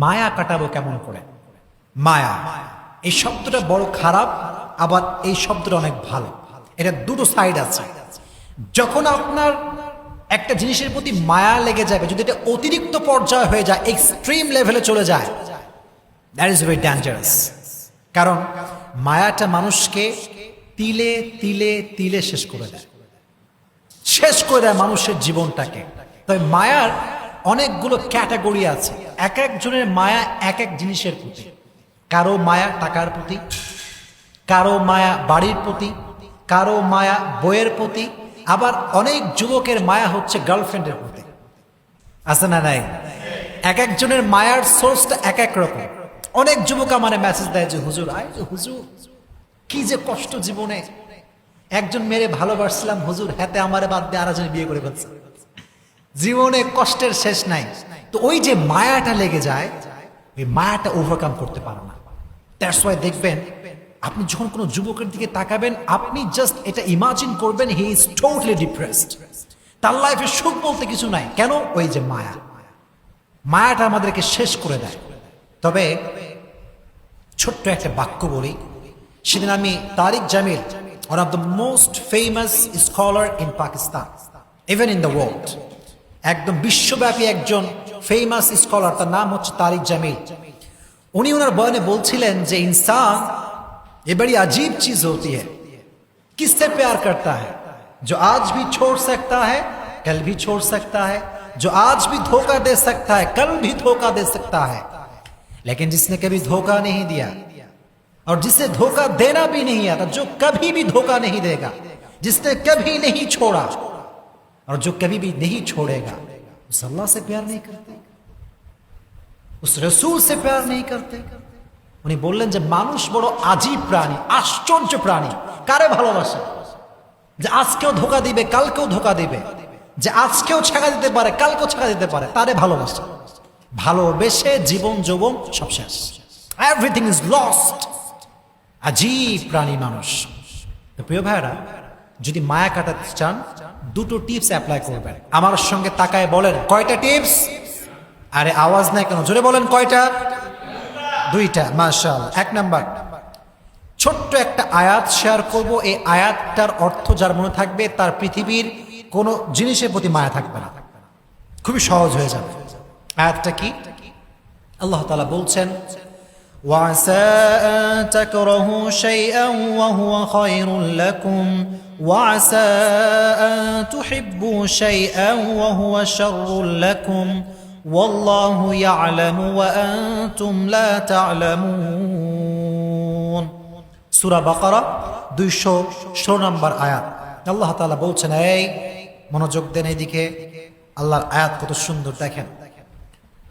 মায়া কাটাবো কেমন করে? মায়া এই শব্দটা বড় খারাপ, আবার এই শব্দটা অনেক ভালো। এটা দুটো সাইড আছে। যখন আপনার একটা জিনিসের প্রতি মায়া লেগে যাবে, যদি এটা অতিরিক্ত পর্যায়ে হয়ে যায়, এক্সট্রিম লেভেলে চলে যায়, দ্যাট ইজ ভেরি ডেঞ্জারাস। কারণ মায়াটা মানুষকে তিলে তিলে তিলে শেষ করে দেয়, শেষ করে দেয় মানুষের জীবনটাকে। তবে মায়ার অনেকগুলো ক্যাটাগরি আছে। এক একজনের মায়া এক এক জিনিসের প্রতি। কারো মায়া টাকার প্রতি, কারো মায়া বাড়ির প্রতি, কারো মায়া বইয়ের প্রতি, আবার অনেক যুবকের মায়া হচ্ছে গার্লফ্রেন্ডের প্রতি। আছে না নাই? এক একজনের মায়ার সোর্সটা এক এক রকম। অনেক যুবক আমার মেসেজ দেয় যে হুজুর, হুজুর কি যে কষ্ট জীবনে, একজন মেরে ভালোবাসছিলাম হুজুর, হাতে আমারে বাদ দিয়ে আরেকজন বিয়ে করে ফেলছে, জীবনে কষ্টের শেষ নাই। তো ওই যে মায়াটা লেগে যায়, ওই মায়াটা ওভারকাম করতে পারে না। দ্যাটস ওয়াই দেখবেন আপনি যখন কোনো যুবকের দিকে তাকাবেন, আপনি জাস্ট এটা ইমাজিন করবেন হি ইজ টোটালি ডিপ্রেসড, তার লাইফে সুখ বলতে কিছু নাই। কেন? ওই যে মায়া, মায়াটা আমাদেরকে শেষ করে দেয়। তবে ছোট্ট একটা বাক্য বলি। সেদিন আমি তারিক Jamil, one of the most famous scholar in Pakistan, even in the world, একদম বিশ্বব্যাপী একজন ফেমাস স্কলার, তার নাম হচ্ছে তারিক জামিল। উনি ওনার বয়ানে বলছিলেন যে इंसान ये बड़ी अजीब चीज होती है, किससे प्यार करता है? जो आज भी छोड़ सकता है, कल भी छोड़ सकता है, जो आज भी धोखा दे सकता है, कल भी धोखा दे सकता है, लेकिन जिसने कभी धोखा नहीं दिया और जिसे धोखा देना भी नहीं आता, जो कभी भी धोखा नहीं देगा, जिसने कभी नहीं छोड़ा और जो कभी भी नहीं छोड़ेगा, उस अल्लाह से प्यार नहीं करते, उस रसूल से प्यार नहीं करते। উনি বললেন যে মানুষ বড় আজীব প্রাণী, আশ্চর্য প্রাণী। কারে ভালোবাসে? যে আজকেও ধোকা দিবে, কালকেও ধোকা দিবে, যে আজকেও ছেঁকা দিতে পারে, কালকেও ছেঁকা দিতে পারে, তারে ভালোবাসে। ভালোবেসে জীবন যৌবন সব শেষ, এভরিথিং ইজ লস্ট। আজীব প্রাণী মানুষ। তো প্রিয় ভাইরা, যদি মায়া কাটাতে চান, দুটো টিপস অ্যাপ্লাই করবেন। আমার সঙ্গে তাকায় বলেন কয়টা টিপস? আরে আওয়াজ নাই কেন? জোরে বলেন কয়টা? দুইটা। মাশাআল্লাহ। এক নাম্বার, ছোট্ট একটা আয়াত শেয়ার করব। এই আয়াতটার অর্থ যার মনে থাকবে, তার পৃথিবীর কোন জিনিসের প্রতি মায়া থাকবে না, খুবই সহজ হয়ে যাবে। আয়াতটা কি? আল্লাহ তাআলা বলছেন, وعسى أن تكرهوا شيئا وهو خير لكم وعسى أن تحبوا شيئا وهو شر لكم والله يعلم وأنتم لا تعلمون। সূরা বাকারা 216 নম্বর আয়াত। আল্লাহ তাআলা বলছেন, এই মনোযোগ দেন এইদিকে, আল্লাহর আয়াত কত সুন্দর দেখেন।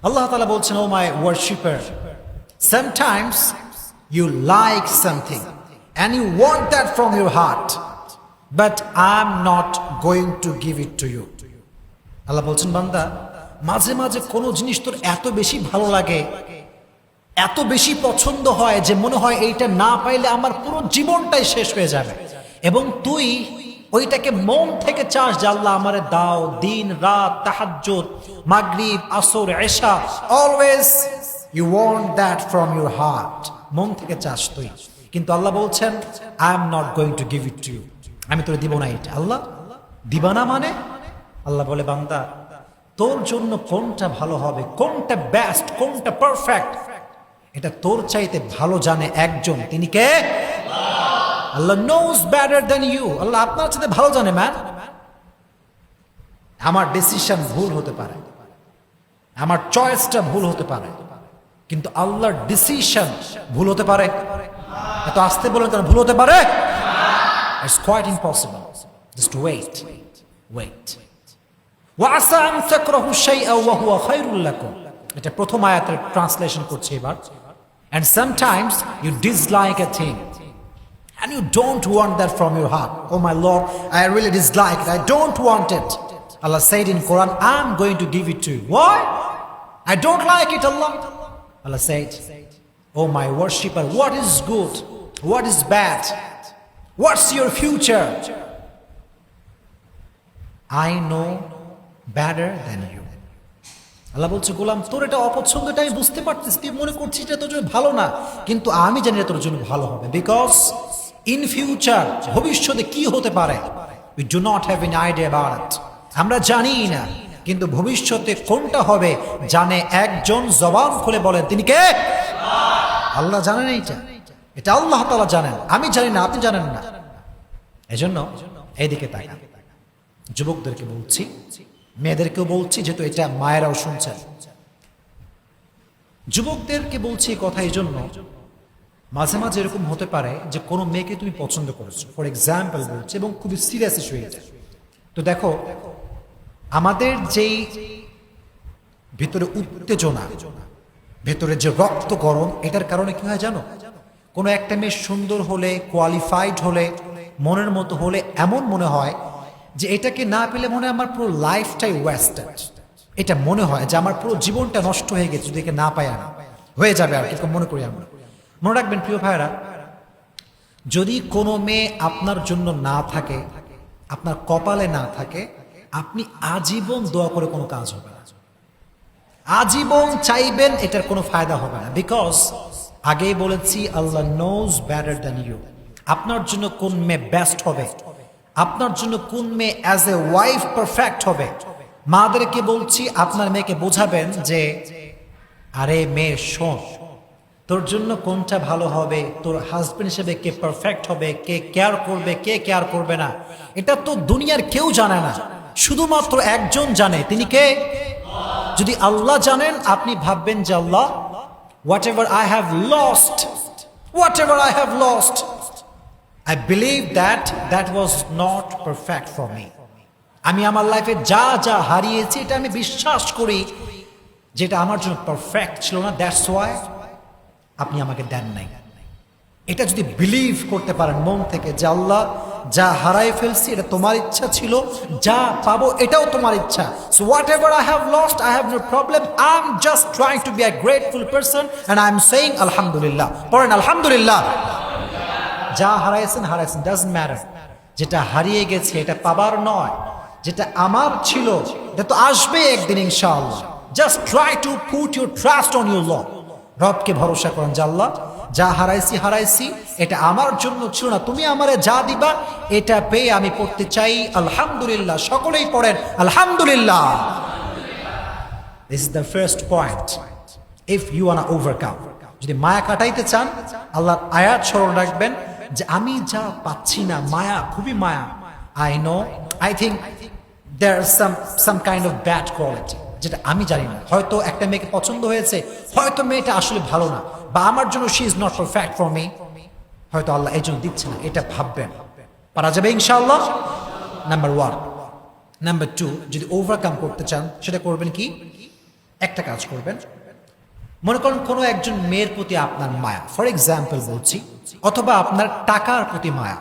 আল্লাহ তাআলা বলছেন, ও মাই worshipper, sometimes you like something and you want that from your heart, but I'm not going to give it to you. আল্লাহ বলছেন, বান্দা, মাঝে মাঝে কোনো জিনিস তোর এত বেশি ভালো লাগে, এত বেশি পছন্দ হয় যে মনে হয় এইটা না পাইলে আমার পুরো জীবনটাই শেষ হয়ে যাবে, এবং তুই ওইটাকে মন থেকে চাস যে আল্লাহ আমারে দাও। দিন রাত, তাহাজ্জুদ, মাগরিব, আসর, এশা, always you want that from your heart, মন থেকে চাস তুই। কিন্তু আল্লাহ বলছেন, I am not going to give it to you, আমি তোরে দিব না এটা। আল্লাহ দিবা না মানে? আল্লাহ বলে, বান্দা, তোর জন্য কোনটা ভালো হবে, কোনটা বেস্ট, কোনটা পারফেক্ট, এটা তোর চাইতে ভালো জানে একজন। তিনি কে? আল্লাহ knows better than you। আল্লাহ আপনার চাইতে ভালো জানে। ম্যান, আমার ডিসিশন ভুল হতে পারে, আমার চয়েসটা ভুল হতে পারে, কিন্তু আল্লাহর ডিসিশন ভুল হতে পারে? এত আসতে বলেন কেন? ভুল হতে পারে? It's quite impossible. Just wait. وَعَسَىٰ أَن تَكْرَهُوا شَيْئًا وَهُوَ خَيْرٌ لَكُمْ। এটা প্রথম আয়াতের ট্রান্সলেশন করছি এবার। And sometimes you dislike a thing and you don't want that from your heart. Oh my Lord, I really dislike it, I don't want it. Allah said in Quran, I'm going to give it to you. Why? I don't like it, Allah. Allah said, oh my worshipper, what is good, what is bad, what's your future? I know better than you. আল্লাহ বলছে গোলাম তোর এটা অপছন্দ, এটা আমি বুঝতে পারছিস, তুই মনে করছিস এটা তোর জন্য ভালো না, কিন্তু আমি জানি এটা তোর জন্য ভালো হবে। বিকজ ইন ফিউচার, ভবিষ্যতে কি হতে পারে, we do not have an idea about it, আমরা জানি না, কিন্তু ভবিষ্যতে কোনটা হবে জানে একজন, জবান খুলে বলেন তিনি কে? আল্লাহ জানেন। এটা আল্লাহ তাআলা জানেন, আমি জানি না, আপনি জানেন না। এজন্য এইদিকে তাকান। যুবকদেরকে বলছি, মেয়েদেরকেও বলছি, যেহেতু এটা মায়েরাও শুনছেন। যুবকদেরকে বলছি এই কথা এই জন্য, মাঝে মাঝে এরকম হতে পারে যে কোনো মেয়েকে তুমি পছন্দ করেছো, ফর এক্সাম্পল বলছি, এবং খুবই সিরিয়াস ইস্যু এটা। তো দেখো, আমাদের যেই ভিতরে উত্তেজনা, ভেতরে যে রক্ত গরম, এটার কারণে কি হয় জানো? কোনো একটা মেয়ে সুন্দর হলে, কোয়ালিফাইড হলে, মনের মতো হলে এমন মনে হয় যে এটাকে না পেলে মনে হয় আমার পুরো লাইফটাই ওয়েস্টেড। এটা মনে হয় যে আমার পুরো জীবনটা নষ্ট হয়ে গেছে যদি একে না পাই, আমি হয়ে যাবে আর কি মনে করি আমরা। মনে রাখবেন প্রিয় ভাইরা, যদি কোনো মেয়ে আপনার জন্য না থাকে, আপনার কপালে না থাকে, আপনি আজীবন দোয়া করে কোনো কাজ হবে না, আজীবন চাইবেন, এটার কোনো ফায়দা হবে না। বিকজ আগেই বলেছি, আল্লাহ নোজ বেটার দ্যান ইউ। আপনার জন্য কোন মেয়ে বেস্ট হবে, আপনার জন্য কোন মেয়ে অ্যাজ এ ওয়াইফ পারফেক্ট হবে। মাদেরকে বলছি, আপনার মেয়েকে বোঝাবেন যে আরে মেয়ে শোন, তোর জন্য কোনটা ভালো হবে, তোর হাজবেন্ড হিসেবে কে পারফেক্ট হবে, কে কেয়ার করবে, কে কেয়ার করবে না, এটা তো দুনিয়ার কেউ জানে না, শুধুমাত্র একজন জানে, তিনি কে? যদি আল্লাহ জানেন, আপনি ভাববেন যে আল্লাহ, whatever I have lost, whatever I have lost, I believe that that was not perfect for me. আমি আমার লাইফে যা যা হারিয়েছি, এটা আমি বিশ্বাস করি যেটা আমার জন্য পারফেক্ট ছিল না, দ্যাটস ওয়াই আপনি আমাকে দেন নাই। এটা যদি বিলিভ করতে পারেন মন থেকে যে আল্লাহ, যা হারাই ফেলছি এটা তোমার ইচ্ছা ছিল, যা পাবো এটাও তোমার ইচ্ছা, so whatever I have lost, I have no problem, I am just trying to be a grateful person and I am saying আলহামদুলিল্লাহ। পড়েন আলহামদুলিল্লাহ। যা হারাইছেন হারাইছেন, ডাজন্ট ম্যাটার। যেটা হারিয়ে গেছে এটা পাবার নয়, যেটা আমার ছিল এটা তো আসবে একদিন ইনশাআল্লাহ। Just try to put your trust on your Lord. রবকে ভরসা করেন যে আল্লাহ, যা হারাইছি এটা আমার জন্য ছিল না, তুমি আমারে যা দিবা এটা পেয়ে আমি পড়তে চাই আলহামদুলিল্লাহ। সকলেই পড়েন আলহামদুলিল্লাহ। This is the first point. If you want to overcome, যদি মায়া কাটাইতে চান, আল্লাহর আয়াত স্মরণ রাখবেন যে আমি যা পাচ্ছি না, মায়া, খুবই মায়া। I know, I think there some kind of bad quality, যেটা আমি জানি না। হয়তো একটা মেয়েকে পছন্দ হয়েছে, হয়তো মেয়েটা আসলে ভালো না, বা আমার জন্য she is not perfect for me, হয়তো আল্লাহ এই জন্য দিচ্ছে না। এটা ভাববেন, পারা যাবে ইনশাআল্লাহ। নাম্বার 1। নাম্বার 2, যদি ওভারকাম করতে চান, সেটা করবেন কি? একটা কাজ করবেন, মনে করেন কোনো একজন মেয়ের প্রতি আপনার মায়া, ফর এক্সাম্পল বলছি, অথবা আপনার টাকার প্রতি মায়া,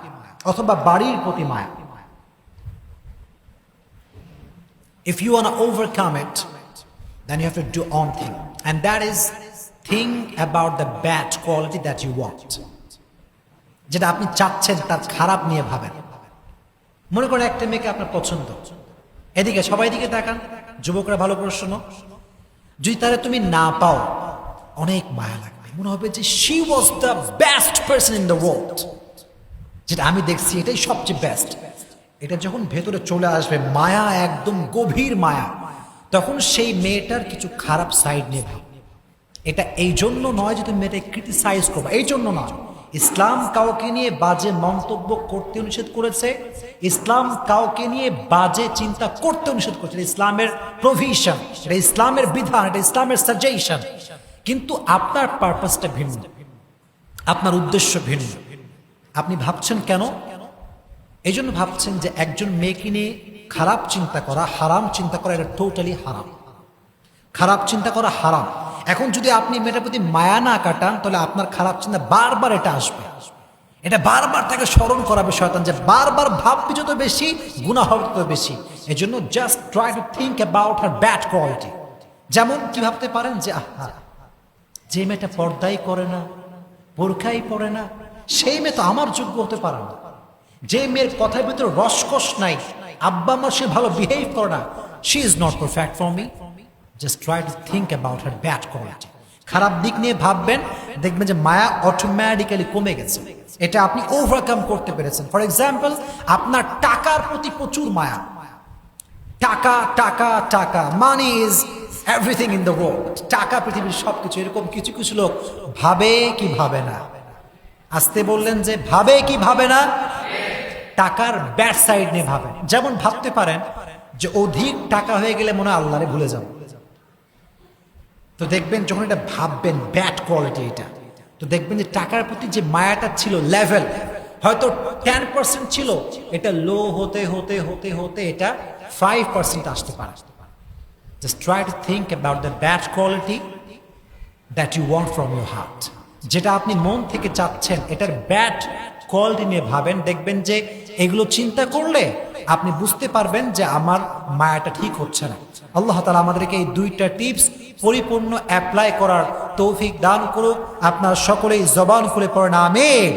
অথবা বাড়ির প্রতি মায়া। If you want to overcome it, then you have to do one thing, and that is think about the bad quality that you want. যেটা আপনি চাচ্ছেন তার খারাপ নিয়ে ভাবেন। মনে করেন একটা মেয়েকে আপনার পছন্দ, এদিকে সবাই দিকে তাকান, যুবকরা ভালো করে শোনো। যদি তাহলে তুমি না পাও, অনেক মায়া লাগবে, মনে হবে যে she was the best person in the world, যেটা আমি দেখছি এটাই সবচেয়ে বেস্ট। এটা যখন ভেতরে চলে আসবে, মায়া, একদম গভীর মায়া, তখন সেই মেয়েটার কিছু খারাপ সাইড নিয়ে ভাব। এটা এই জন্য নয় যে তুমি মেয়েটাকে ক্রিটিসাইজ করবে, এই জন্য নয়। ইসলাম কাউকে নিয়ে বাজে মন্তব্য করতে নিষেধ করেছে, ইসলাম কাউকে নিয়ে বাজে চিন্তা করতে নিষেধ করেছে। ইসলামের প্রভিশন, এটা ইসলামের বিধান, এটা ইসলামের সাজেশন। কিন্তু আপনার পারপাসটা ভিন্ন, আপনার উদ্দেশ্য ভিন্ন। আপনি ভাবছেন কেন? এই জন্য ভাবছেন যে একজন মেয়েকে নিয়ে খারাপ চিন্তা করা, হারাম চিন্তা করা, এটা টোটালি হারাম। খারাপ চিন্তা করা হারাম। এখন যদি আপনি মেয়েটার প্রতি মায়া না কাটান, তাহলে আপনার খারাপ চিন্তা বারবার এটা আসবে, এটা বারবার তাকে স্মরণ করাবে শয়তান, যে বারবার ভাববি যত বেশি, গুনাহ হবে তত বেশি। এই জন্য just try to think about her bad quality. যেমন কি ভাবতে পারেন যে আহা, যে মেয়েটা পর্দাই করে না, বোরখাই পরে না, সেই মেয়ে তো আমার যোগ্য হতে পারে না। যে মেয়ের কথার ভিতরে রসকস নাই, আব্বা আমার সে ভালো বিহেভ করে না, she is not perfect for me. Just try to think about her bad quality. খারাপ দিক নিয়ে ভাববেন, দেখবেন যে মায়া অটোমেটিক্যালি কমে গেছে। এটা আপনি ওভারকাম করতে পেরেছেন। ফর এক্সাম্পল, আপনার টাকার প্রতি প্রচুর মায়া, টাকা টাকা টাকা, money is everything in the world, টাকা পৃথিবীর সবকিছু। এরকম কিছু কিছু লোক ভাবে কি ভাবে না, আসতে বললেন যে ভাবে কি ভাবে না, টাকার ব্যাড সাইড নিয়ে ভাবেন। যেমন ভাবতে পারেন যে অধিক টাকা হয়ে গেলে মনে হয় আল্লাহরে ভুলে যাব। তো দেখবেন যখন এটা ভাববেন ব্যাড কোয়ালিটি এটা, তো দেখবেন যে টাকার প্রতি যে মায়াটা ছিল লেভেল হয়তো 10% ছিল, এটা লো হতে হতে হতে হতে এটা 5% আসতে পারে। Just try to think about the bad quality that you want from your heart. যেটা আপনি মন থেকে চাচ্ছেন, এটার ব্যাড কোয়ালিটি নিয়ে ভাবেন। দেখবেন যে এগুলো চিন্তা করলে আপনি বুঝতে পারবেন যে আমার মায়াটা ঠিক হচ্ছে না। আল্লাহ তাআলা আমাদেরকে এই দুইটা টিপস পরিপূর্ণ অ্যাপ্লাই করার তৌফিক দান করুক। আপনার সকলেই জবান খুলে পড়েন আমিন।